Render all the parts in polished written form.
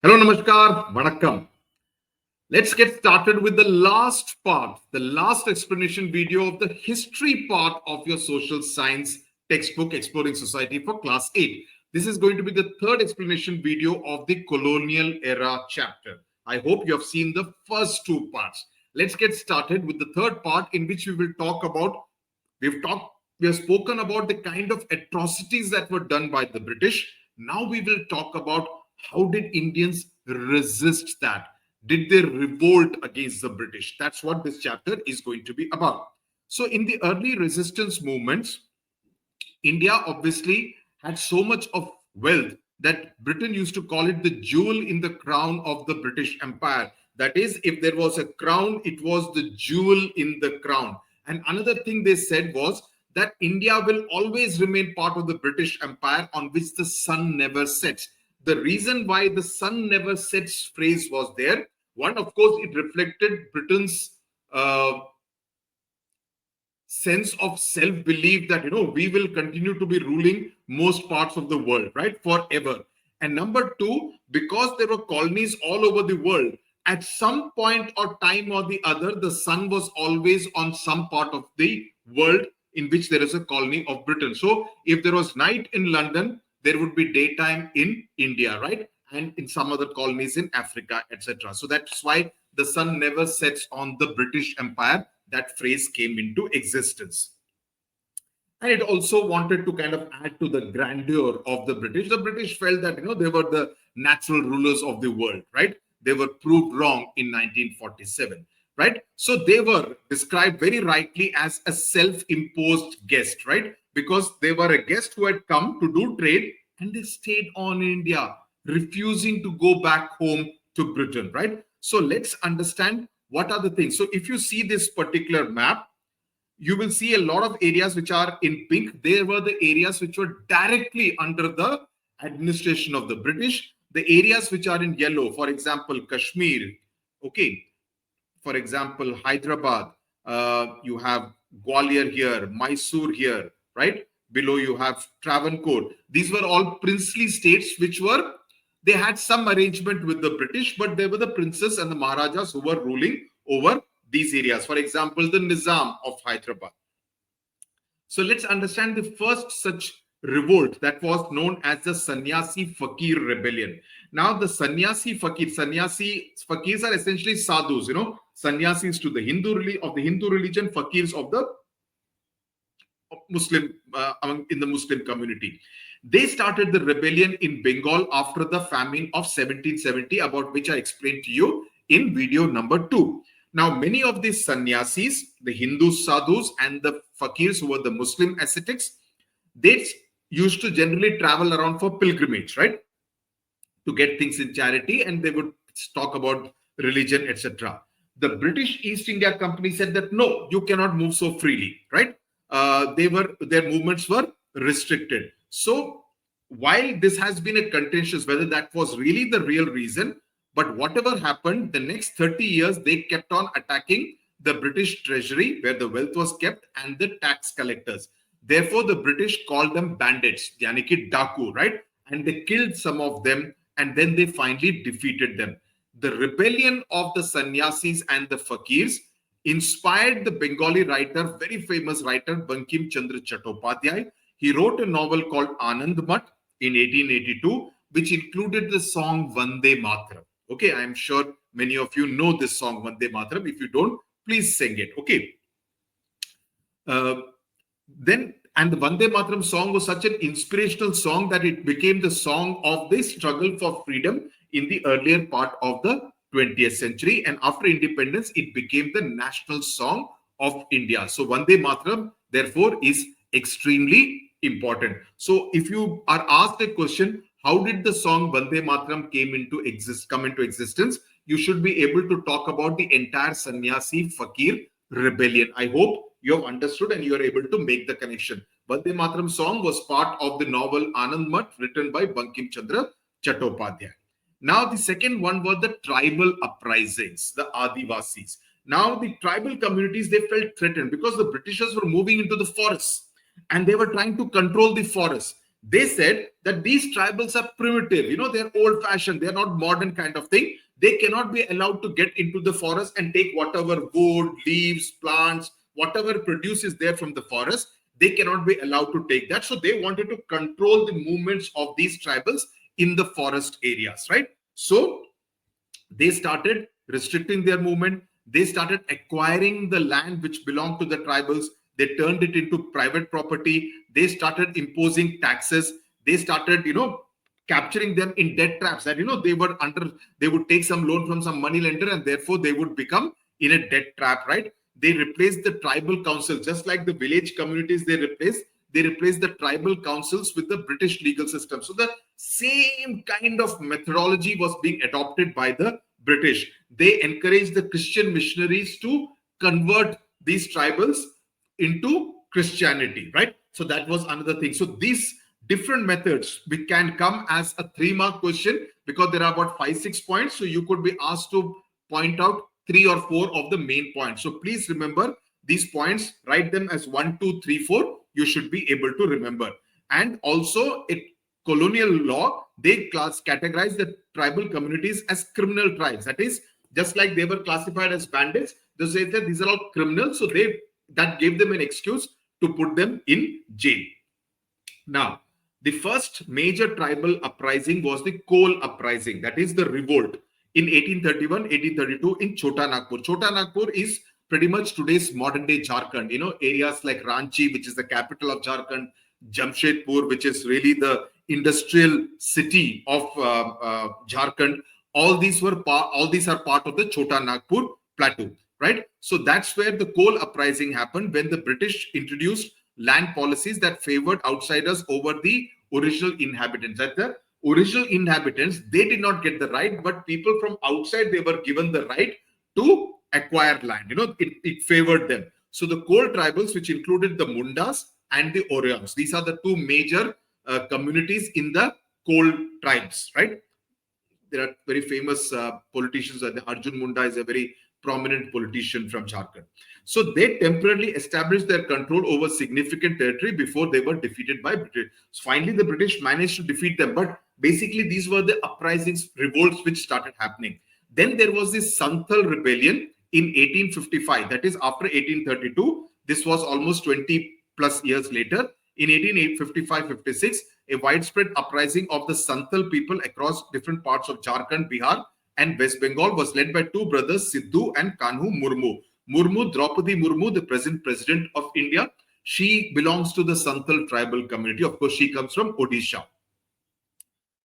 Hello, Namaskar, Vanakkam. Let's get started with the last part, the last explanation video of the history part of your social science textbook, Exploring Society for Class 8. This is going to be the third explanation video of the colonial era chapter. I hope you have seen the first two parts. Let's get started with the third part, in which we will talk about, we've talked, we have spoken about the kind of atrocities that were done by the British. Now we will talk about how did Indians resist that? Did they revolt against the British? That's what this chapter is going to be about. So in the early resistance movements, India obviously had so much of wealth that Britain used to call it the jewel in the crown of the British Empire. That is, if there was a crown, it was the jewel in the crown. And another thing they said was that India will always remain part of the British Empire on which the sun never sets. The reason why the sun never sets phrase was there, one, of course, it reflected Britain's sense of self-belief that we will continue to be ruling most parts of the world, right, forever. And number two, because there were colonies all over the world, at some point or time or the other, the sun was always on some part of the world in which there is a colony of Britain. So if there was night in London, there would be daytime in India, right, and in some other colonies in Africa, etc. So that's why the sun never sets on the British Empire. That phrase came into existence. And it also wanted to kind of add to the grandeur of the British. The British felt that, they were the natural rulers of the world, right? They were proved wrong in 1947, right? So they were described very rightly as a self-imposed guest, right? Because they were a guest who had come to do trade and they stayed on in India, refusing to go back home to Britain, right? So let's understand what are the things. So if you see this particular map, you will see a lot of areas which are in pink. They were the areas which were directly under the administration of the British. The areas which are in yellow, for example, Kashmir, okay, for example, Hyderabad, you have Gwalior here, Mysore here, right? Below you have Travancore. These were all princely states which were, they had some arrangement with the British, but they were the princes and the Maharajas who were ruling over these areas. For example, the Nizam of Hyderabad. So let's understand the first such revolt that was known as the Sannyasi-Fakir rebellion. Now, the Sannyasi-Fakir, Sannyasi-Fakirs are essentially sadhus, sannyasis to the Hindu religion, fakirs of the Muslim, in the Muslim community. They started the rebellion in Bengal after the famine of 1770, about which I explained to you in video number 2. Now, many of these sannyasis, the Hindu sadhus and the fakirs who were the Muslim ascetics, they used to generally travel around for pilgrimage, right, to get things in charity, and they would talk about religion, etc. The British East India Company said that no, you cannot move so freely, right? Their movements were restricted. So while this has been a contentious whether that was really the real reason, but whatever happened, the next 30 years, they kept on attacking the British treasury where the wealth was kept and the tax collectors. Therefore, the British called them bandits, yani ki Daku, right? And they killed some of them and then they finally defeated them. The rebellion of the sannyasis and the fakirs inspired the Bengali writer, very famous writer, Bankim Chandra Chattopadhyay. He wrote a novel called Anand Mat in 1882, which included the song Vande Mataram. Okay, I'm sure many of you know this song, Vande Mataram. If you don't, please sing it. Okay. And the Vande Mataram song was such an inspirational song that it became the song of the struggle for freedom in the earlier part of the 20th century. And after independence, it became the national song of India. So Vande Mataram, therefore, is extremely important. So if you are asked a question, how did the song Vande Mataram come into existence? You should be able to talk about the entire Sannyasi-Fakir rebellion. I hope you have understood and you are able to make the connection. Vande Mataram song was part of the novel Anand Mat written by Bankim Chandra Chattopadhyay. Now the second one were the tribal uprisings, the Adivasis. Now the tribal communities, they felt threatened because the Britishers were moving into the forests and they were trying to control the forests. They said that these tribals are primitive, they're old fashioned, they're not modern kind of thing. They cannot be allowed to get into the forest and take whatever wood, leaves, plants, whatever produce is there from the forest. They cannot be allowed to take that. So they wanted to control the movements of these tribals in the forest areas, right? So they started restricting their movement. They started acquiring the land which belonged to the tribals. They turned it into private property. They started imposing taxes. They started, capturing them in debt traps that, they would take some loan from some money lender and therefore they would become in a debt trap, right? They replaced the tribal council, just like the village communities they replaced the tribal councils with the British legal system. So the same kind of methodology was being adopted by the British. They encouraged the Christian missionaries to convert these tribals into Christianity, right? So that was another thing. So these different methods we can come as a 3-mark question, because there are about 5-6 points. So you could be asked to point out 3 or 4 of the main points. So please remember these points, write them as 1, 2, 3, 4. You should be able to remember. And also, colonial law, they categorize the tribal communities as criminal tribes. That is, just like they were classified as bandits, they say that these are all criminals. So that gave them an excuse to put them in jail. Now, the first major tribal uprising was the coal uprising, that is the revolt, in 1831, 1832 in Chota Nagpur. Chota Nagpur is pretty much today's modern day Jharkhand, areas like Ranchi, which is the capital of Jharkhand, Jamshedpur, which is really the industrial city of Jharkhand. All these are part of the Chota Nagpur plateau, right? So that's where the coal uprising happened, when the British introduced land policies that favored outsiders over the original inhabitants. That the original inhabitants, they did not get the right, but people from outside, they were given the right to acquire land. It favored them. So the coal tribals, which included the Mundas and the Orions, these are the two major communities in the coal tribes, right? There are very famous politicians. Arjun Munda is a very prominent politician from Jharkhand. So they temporarily established their control over significant territory before they were defeated by British. So finally, the British managed to defeat them. But basically, these were the uprisings, revolts which started happening. Then there was this Santhal rebellion in 1855. That is after 1832. This was almost 20 plus years later. In 1855-56, a widespread uprising of the Santhal people across different parts of Jharkhand, Bihar, and West Bengal was led by two brothers, Sidhu and Kanhu Murmu. Draupadi Murmu, the present president of India, she belongs to the Santhal tribal community. Of course, she comes from Odisha.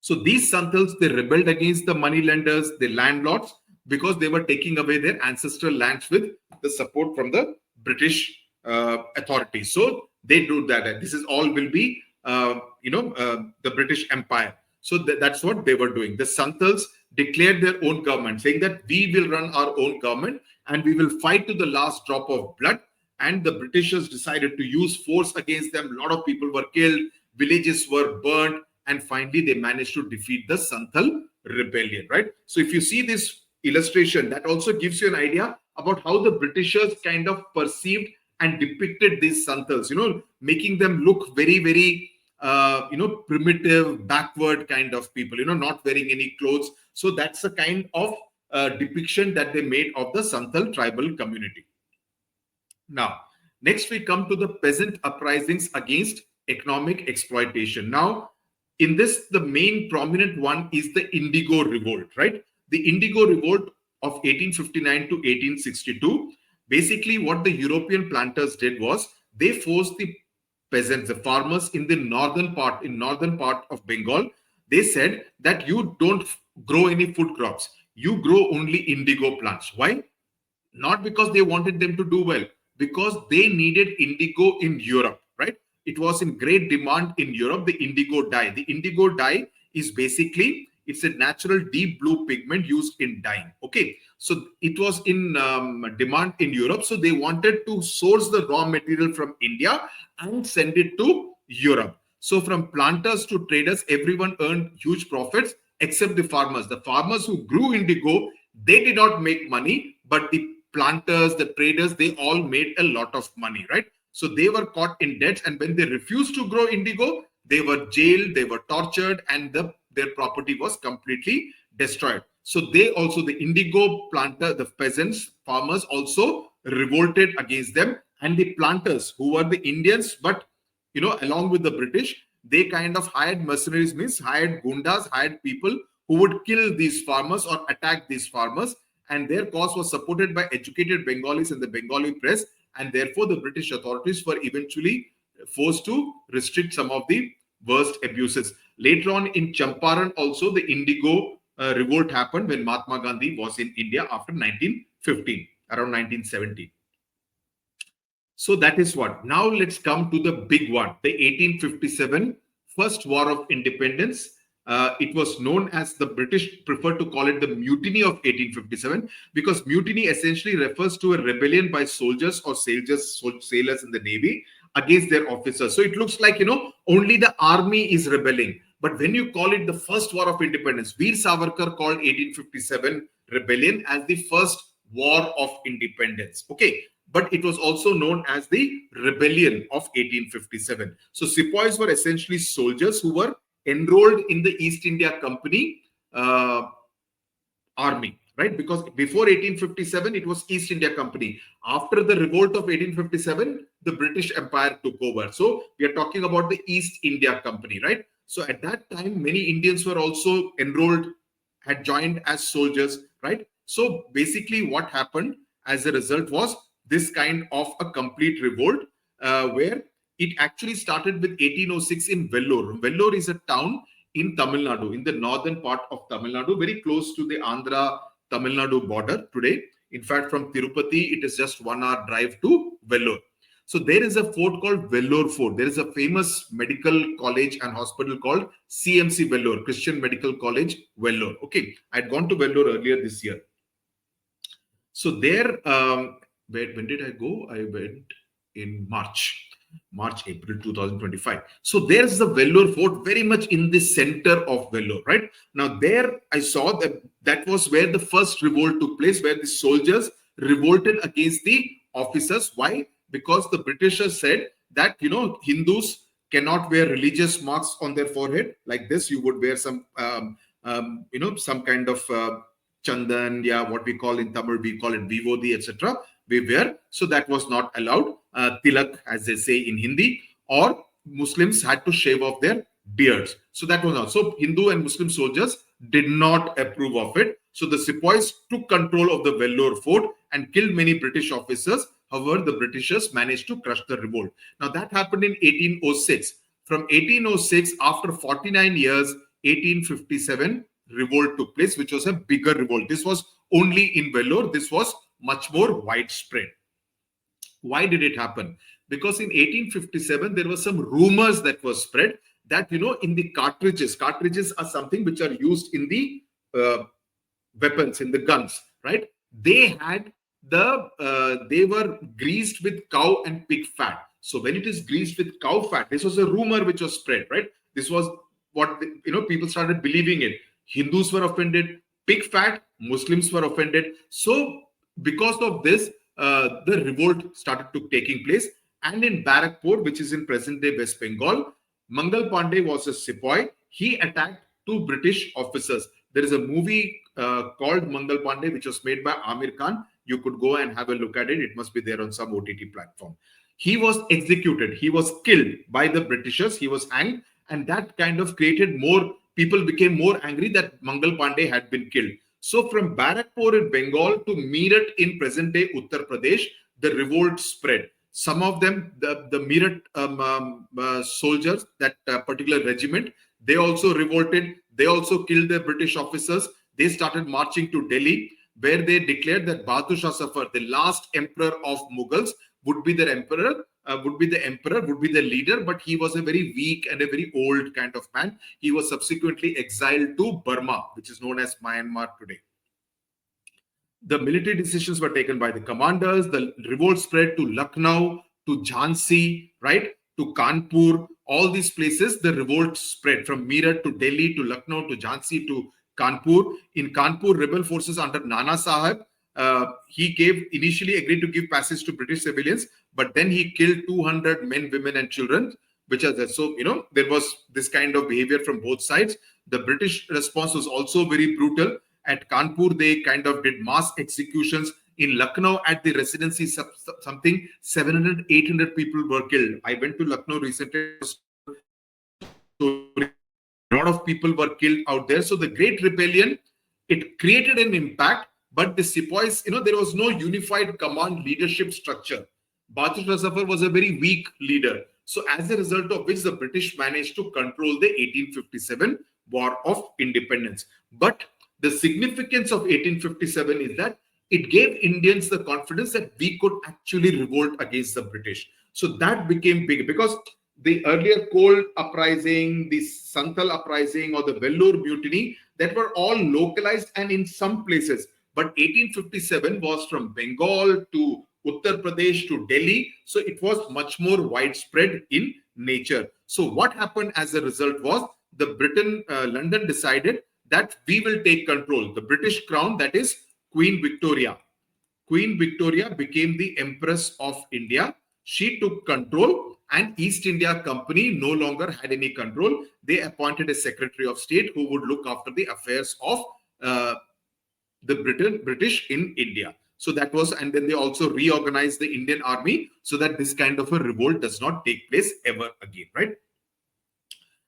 So these Santhals, they rebelled against the moneylenders, the landlords, because they were taking away their ancestral lands with the support from the British authorities. So they do that. This is all will be, the British Empire. So that's what they were doing. The Santhals declared their own government, saying that we will run our own government and we will fight to the last drop of blood. And the Britishers decided to use force against them. A lot of people were killed, villages were burned, and finally they managed to defeat the Santhal rebellion, right? So if you see this illustration, that also gives you an idea about how the Britishers kind of perceived and depicted these Santhals, making them look very, very, primitive, backward kind of people, not wearing any clothes. So that's the kind of depiction that they made of the Santhal tribal community. Now, next we come to the peasant uprisings against economic exploitation. Now, in this, the main prominent one is the Indigo Revolt, right? The Indigo Revolt of 1859 to 1862. Basically, what the European planters did was they forced the peasants, the farmers in the northern part of Bengal. They said that you don't grow any food crops. You grow only indigo plants. Why? Not because they wanted them to do well, because they needed indigo in Europe, right? It was in great demand in Europe, the indigo dye. The indigo dye is basically, it's a natural deep blue pigment used in dyeing. Okay, so it was in demand in Europe. So they wanted to source the raw material from India and send it to Europe. So from planters to traders, everyone earned huge profits except the farmers. The farmers who grew indigo, they did not make money, but the planters, the traders, they all made a lot of money, right? So they were caught in debt, and when they refused to grow indigo, They were jailed, they were tortured, and their property was completely destroyed. So they also, the indigo planter, the peasants, farmers also revolted against them. And the planters, who were the Indians, but along with the British, they kind of hired mercenaries, means hired gundas, hired people who would kill these farmers or attack these farmers. And their cause was supported by educated Bengalis in the Bengali press. And therefore, the British authorities were eventually forced to restrict some of the worst abuses. Later on in Champaran, also the Indigo revolt happened when Mahatma Gandhi was in India after 1915, around 1970. So that is what. Now let's come to the big one, the 1857 First War of Independence. It was known as, the British prefer to call it, the Mutiny of 1857, because mutiny essentially refers to a rebellion by soldiers or sailors in the Navy against their officers. So it looks like, only the army is rebelling. But when you call it the First War of Independence, Veer Savarkar called 1857 rebellion as the first war of independence. Okay. But it was also known as the Rebellion of 1857. So sepoys were essentially soldiers who were enrolled in the East India Company army, right? Because before 1857, it was East India Company. After the revolt of 1857, the British Empire took over. So we are talking about the East India Company, right? So at that time, many Indians were also enrolled, had joined as soldiers, right? So basically what happened as a result was this kind of a complete revolt, where it actually started with 1806 in Vellore. Vellore is a town in Tamil Nadu, in the northern part of Tamil Nadu, very close to the Andhra-Tamil Nadu border today. In fact, from Tirupati, it is just 1 hour drive to Vellore. So there is a fort called Vellore Fort. There is a famous medical college and hospital called CMC Vellore, Christian Medical College, Vellore. Okay, I had gone to Vellore earlier this year. So there, when did I go? I went in March, April 2025. So there's the Vellore Fort, very much in the center of Vellore, right? Now there I saw that was where the first revolt took place, where the soldiers revolted against the officers. Why? Because the Britishers said that, Hindus cannot wear religious marks on their forehead like this. You would wear some, some kind of chandan, what we call in Tamil, we call it vivodi, etc. We wear. So that was not allowed. Tilak, as they say in Hindi, or Muslims had to shave off their beards. So that was not. So Hindu and Muslim soldiers did not approve of it. So the sepoys took control of the Vellore Fort and killed many British officers. However, the Britishers managed to crush the revolt. Now that happened in 1806. From 1806, after 49 years, 1857 revolt took place, which was a bigger revolt. This was only in Vellore. This was much more widespread. Why did it happen? Because in 1857, there were some rumors that were spread that, in the cartridges are something which are used in the weapons, in the guns, right? They had they were greased with cow and pig fat. So when it is greased with cow fat, this was a rumor which was spread, right? This was what, people started believing it. Hindus were offended, pig fat, Muslims were offended. So because of this, the revolt started taking place. And in Barakpur, which is in present-day West Bengal, Mangal Pandey was a sepoy. He attacked 2 British officers. There is a movie called Mangal Pandey, which was made by Amir Khan. You could go and have a look at it. It must be there on some OTT platform. He was executed. He was killed by the Britishers. He was hanged. And that kind of created more, people became more angry that Mangal Pandey had been killed. So from Barakpur in Bengal to Meerut in present-day Uttar Pradesh, the revolt spread. Some of them, the Meerut soldiers, that particular regiment, they also revolted. They also killed the British officers. They started marching to Delhi, where they declared that Bahadur Shah Zafar, the last emperor of Mughals, would be the emperor, would be the leader, but he was a very weak and a very old kind of man. He was subsequently exiled to Burma, which is known as Myanmar today. The military decisions were taken by the commanders. The revolt spread to Lucknow, to Jhansi, right, to Kanpur. All these places, the revolt spread from Meerut to Delhi to Lucknow to Jhansi to Kanpur. In Kanpur, rebel forces under Nana Sahib, he initially agreed to give passage to British civilians, but then he killed 200 men, women, and children. which are there. So, there was this kind of behavior from both sides. The British response was also very brutal. At Kanpur, they kind of did mass executions. In Lucknow, at the residency, something 700, 800 people were killed. I went to Lucknow recently. A lot of people were killed out there. So the Great Rebellion, it created an impact, but the sepoys, there was no unified command leadership structure. Bahadur Zafar was a very weak leader. So as a result of which the British managed to control the 1857 War of Independence. But the significance of 1857 is that it gave Indians the confidence that we could actually revolt against the British. So that became big, because the earlier Cold Uprising, the Santhal Uprising, or the Vellore Mutiny, that were all localized and in some places. But 1857 was from Bengal to Uttar Pradesh to Delhi. So it was much more widespread in nature. So what happened as a result was London decided that we will take control. The British crown, that is Queen Victoria. Queen Victoria became the Empress of India. She took control, and East India Company no longer had any control. They appointed a Secretary of State who would look after the affairs of the British in India. So that was, and then they also reorganized the Indian army so that this kind of a revolt does not take place ever again, right?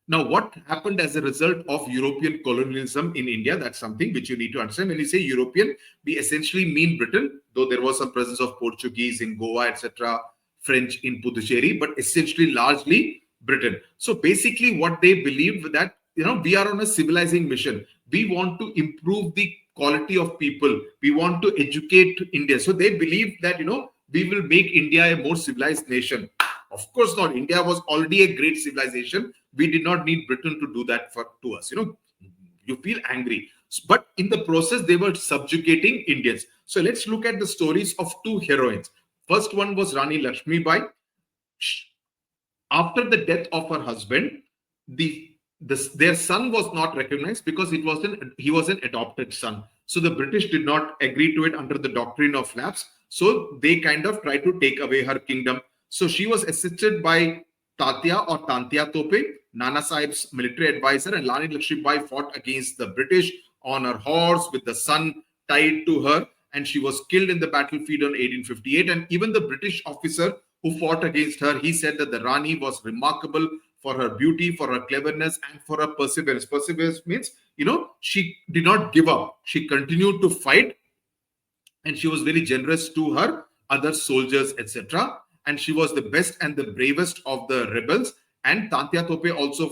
Now, what happened as a result of European colonialism in India? That's something which you need to understand. When you say European, we essentially mean Britain, though there was some presence of Portuguese in Goa, etc., French in Puducherry, but essentially largely Britain. So basically what they believed that, we are on a civilizing mission. We want to improve the quality of people. We want to educate India. So they believed that, we will make India a more civilized nation. Of course not. India was already a great civilization. We did not need Britain to do that to us. You feel angry. But in the process, they were subjugating Indians. So let's look at the stories of two heroines. First one was Rani Lakshmibai. After the death of her husband, their son was not recognized because he was an adopted son. So the British did not agree to it under the doctrine of lapse. So they kind of tried to take away her kingdom. So she was assisted by Tatya or Tantia Tope, Nana Sahib's military advisor, and Rani Lakshmibai fought against the British on her horse with the son tied to her, and she was killed in the battlefield on 1858. And even the British officer who fought against her, he said that the Rani was remarkable for her beauty, for her cleverness, and for her perseverance. Perseverance means, she did not give up. She continued to fight, and she was very generous to her other soldiers, etc. And she was the best and the bravest of the rebels. And Tantia Tope also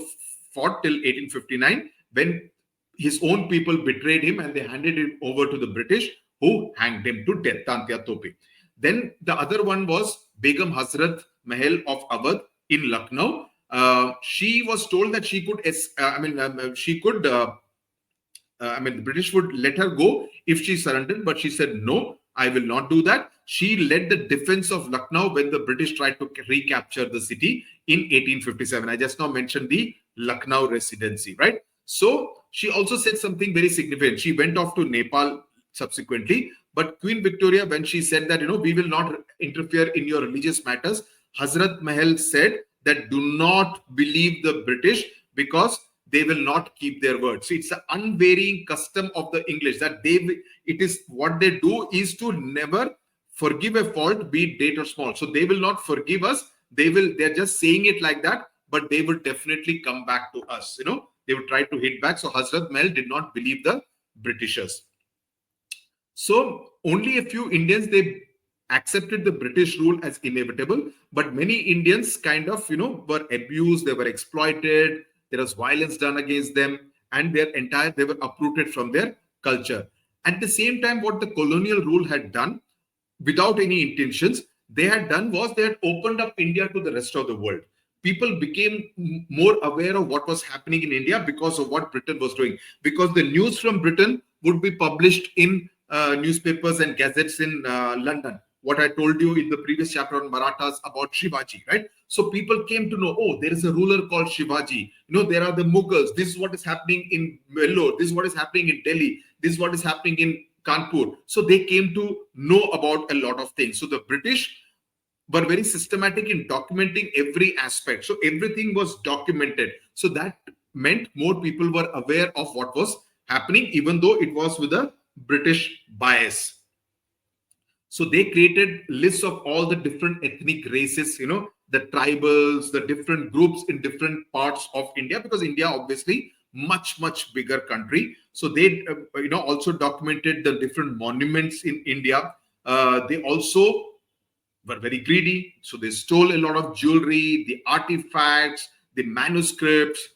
fought till 1859 when his own people betrayed him and they handed him over to the British, who hanged him to death, Tantia Tope. Then the other one was Begum Hazrat Mahal of Awadh in Lucknow. She was told that she could, the British would let her go if she surrendered, but she said, no, I will not do that. She led the defense of Lucknow when the British tried to recapture the city in 1857. I just now mentioned the Lucknow residency, right? So she also said something very significant. She went off to Nepal subsequently, but Queen Victoria, when she said that, we will not interfere in your religious matters, Hazrat Mahal said that do not believe the British because they will not keep their word. So it's an unvarying custom of the English that what they do is to never forgive a fault, be it great or small. So they will not forgive us. They're just saying it like that, but they will definitely come back to us. They would try to hit back. So Hazrat Mahal did not believe the Britishers. So only a few Indians, they accepted the British rule as inevitable, but many Indians kind of, were abused, they were exploited, there was violence done against them, and they were uprooted from their culture. At the same time, what the colonial rule had done, without any intentions, they had opened up India to the rest of the world. People became more aware of what was happening in India because of what Britain was doing. Because the news from Britain would be published in newspapers and gazettes in London. What I told you in the previous chapter on Marathas about Shivaji, right? So people came to know, oh, there is a ruler called Shivaji. There are the Mughals. This is what is happening in Vellore. This is what is happening in Delhi. This is what is happening in Kanpur. So they came to know about a lot of things. So the British were very systematic in documenting every aspect. So everything was documented. So that meant more people were aware of what was happening, even though it was with a British bias. So they created lists of all the different ethnic races, the tribals, the different groups in different parts of India, because India obviously much bigger country. So they also documented the different monuments in India. They also were very greedy, so they stole a lot of jewelry, the artifacts, the manuscripts.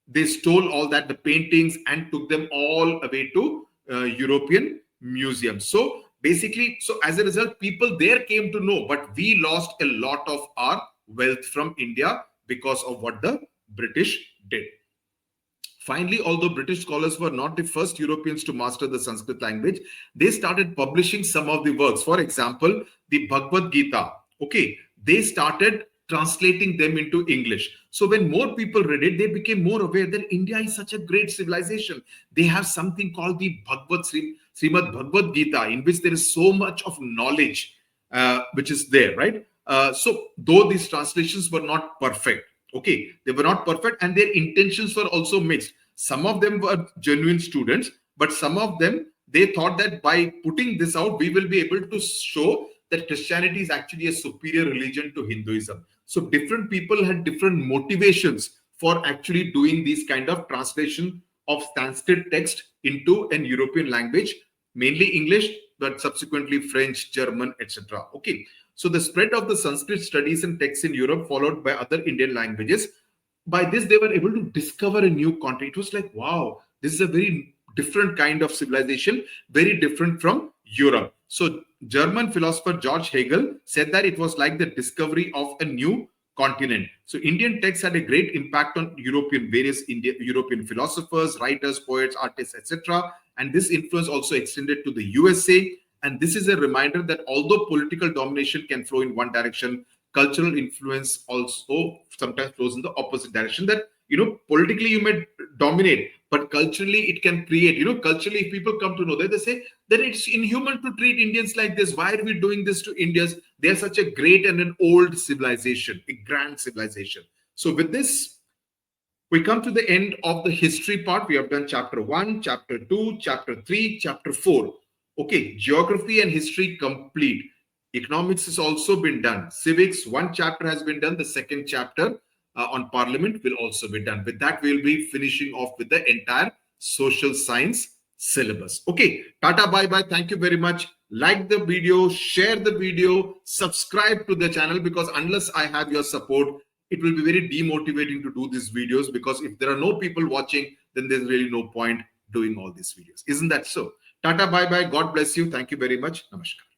They stole all that, the paintings, and took them all away to European museums. So basically, so as a result, people there came to know, but we lost a lot of our wealth from India because of what the British did. Finally, although British scholars were not the first Europeans to master the Sanskrit language, they started publishing some of the works. For example, the Bhagavad Gita. Okay, they started translating them into English. So when more people read it, they became more aware that India is such a great civilization. They have something called the Srimad Bhagavad Gita, in which there is so much of knowledge which is there, right? So though these translations were not perfect, okay, they were not perfect, and their intentions were also mixed. Some of them were genuine students, but some of them, they thought that by putting this out, we will be able to show that Christianity is actually a superior religion to Hinduism. So different people had different motivations for actually doing these kind of translation of Sanskrit text into an European language, mainly English, but subsequently French, German, etc. Okay. So the spread of the Sanskrit studies and texts in Europe, followed by other Indian languages, by this they were able to discover a new country. It was like, wow, this is a very different kind of civilization, very different from Europe. So German philosopher George Hegel said that it was like the discovery of a new continent. So Indian texts had a great impact on European philosophers, writers, poets, artists, etc. And this influence also extended to the USA. And this is a reminder that although political domination can flow in one direction, cultural influence also sometimes flows in the opposite direction. That, politically you may dominate, but culturally it can create, culturally, if people come to know that, they say that it's inhuman to treat Indians like this. Why are we doing this to Indians? They're such a great and an old civilization, a grand civilization. So with this, we come to the end of the history part. We have done chapter 1, chapter 2, chapter 3, chapter 4. Okay, geography and history complete. Economics has also been done. Civics, one chapter has been done. The second chapter on parliament will also be done. With that, we'll be finishing off with the entire social science syllabus. Okay, tata, bye bye. Thank you very much. Like the video, share the video, subscribe to the channel, because unless I have your support, it will be very demotivating to do these videos, because if there are no people watching, then there's really no point doing all these videos. Isn't that so? Tata, bye bye. God bless you. Thank you very much. Namaskar.